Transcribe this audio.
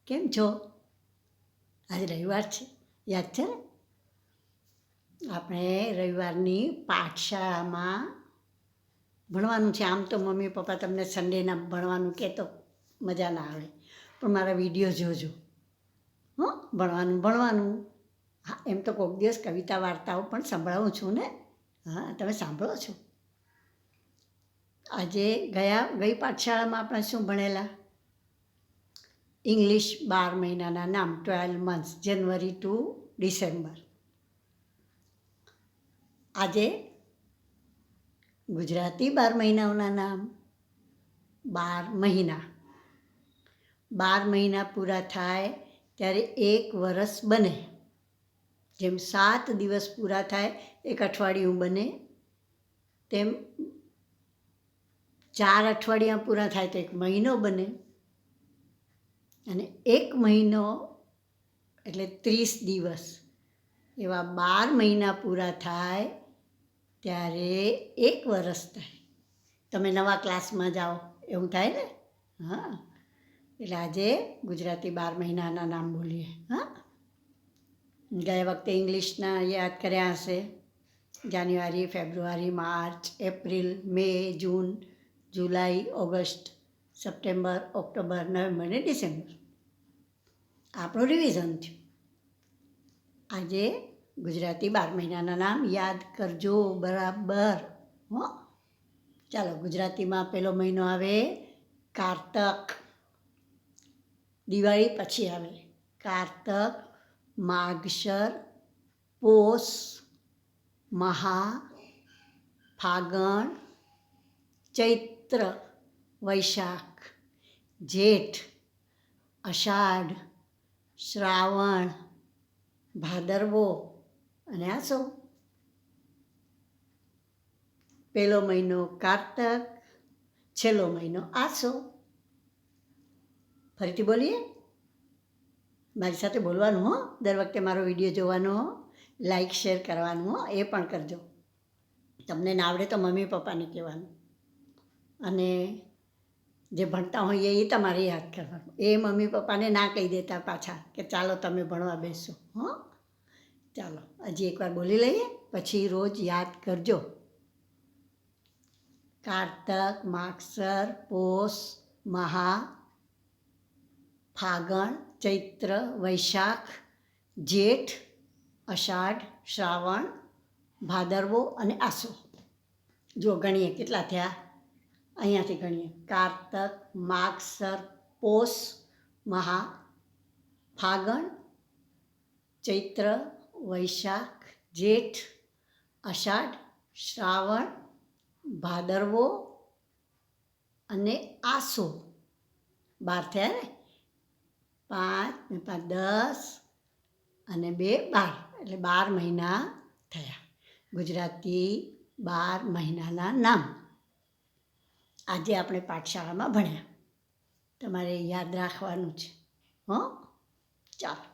કેમ છો? આજે રવિવાર છે, યાદ છે ને? આપણે રવિવારની પાઠશાળામાં ભણવાનું છે. આમ તો મમ્મી પપ્પા તમને સન્ડેના ભણવાનું કહે તો મજા ના આવે, પણ મારા વિડીયો જોજો. ભણવાનું. હા, એમ તો કોઈક દિવસ કવિતા વાર્તાઓ પણ સંભળાવું છું ને. હા, તમે સાંભળો છો. આજે ગઈ પાઠશાળામાં આપણે શું ભણેલા? ઇંગ્લિશ 12 મહિનાના નામ, 12 મંથ્સ, જનવરી ટુ ડિસેમ્બર. આજે ગુજરાતી 12 મહિનાઓના નામ. 12 મહિના. 12 મહિના પૂરા થાય ત્યારે 1 વર્ષ બને. જેમ 7 દિવસ પૂરા થાય 1 અઠવાડિયું બને, તેમ 4 અઠવાડિયા પૂરા થાય તો 1 મહિનો બને. અને 1 મહિનો એટલે 30 દિવસ. એવા 12 મહિના પૂરા થાય ત્યારે 1 વર્ષ થાય. તમે નવા ક્લાસમાં જાઓ એવું થાય ને. હા, એટલે આજે ગુજરાતી 12 મહિનાના નામ બોલીએ. હા, ગયા વખતે ઇંગ્લિશના યાદ કર્યા હશે. જાન્યુઆરી, ફેબ્રુઆરી, માર્ચ, એપ્રિલ, મે, જૂન, જુલાઈ, ઓગસ્ટ, સપ્ટેમ્બર, ઓક્ટોબર, નવેમ્બર ને ડિસેમ્બર. આપણું રિવિઝન થયું. આજે ગુજરાતી 12 મહિનાના નામ યાદ કરજો બરાબર. ચાલો, ગુજરાતીમાં પહેલો મહિનો આવે કારતક. દિવાળી પછી આવે કારતક, માગશર, પોષ, મહા, ફાગણ, ચૈત્ર, વૈશાખ, જેઠ, અષાઢ, શ્રાવણ, ભાદરવો અને આસો. પહેલો મહિનો કારતક, છેલ્લો મહિનો આસો. ફરીથી બોલીએ. મારી સાથે બોલવાનું હો. દર વખતે મારો વિડીયો જોવાનો, લાઈક શેર કરવાનું હો, એ પણ કરજો. તમને ના આવડે તો મમ્મી પપ્પાને કહેવાનું. અને જે ભણતા હોઈએ એ તમારે યાદ કરવાનું. એ મમ્મી પપ્પાને ના કહી દેતા પાછા કે ચાલો તમે ભણવા બેસો. ચાલો, હજી એકવાર બોલી લઈએ, પછી રોજ યાદ કરજો. કારતક, માગશર, પોષ, મહા, ફાગણ, ચૈત્ર, વૈશાખ, જેઠ, અષાઢ, શ્રાવણ, ભાદરવો અને આસો. જો ગણીએ કેટલા થયા. અહીંયાથી ગણીએ. કારતક, માગશર, પોષ, મહા, ફાગણ, ચૈત્ર, વૈશાખ, જેઠ, અષાઢ, શ્રાવણ, ભાદરવો અને આસો. 12 થયા ને. 5 ને 5 10 અને 2 12, એટલે 12 મહિના થયા. ગુજરાતી 12 મહિનાના નામ આજે આપણે પાઠશાળામાં ભણ્યા. તમારે યાદ રાખવાનું છે. ચાલો.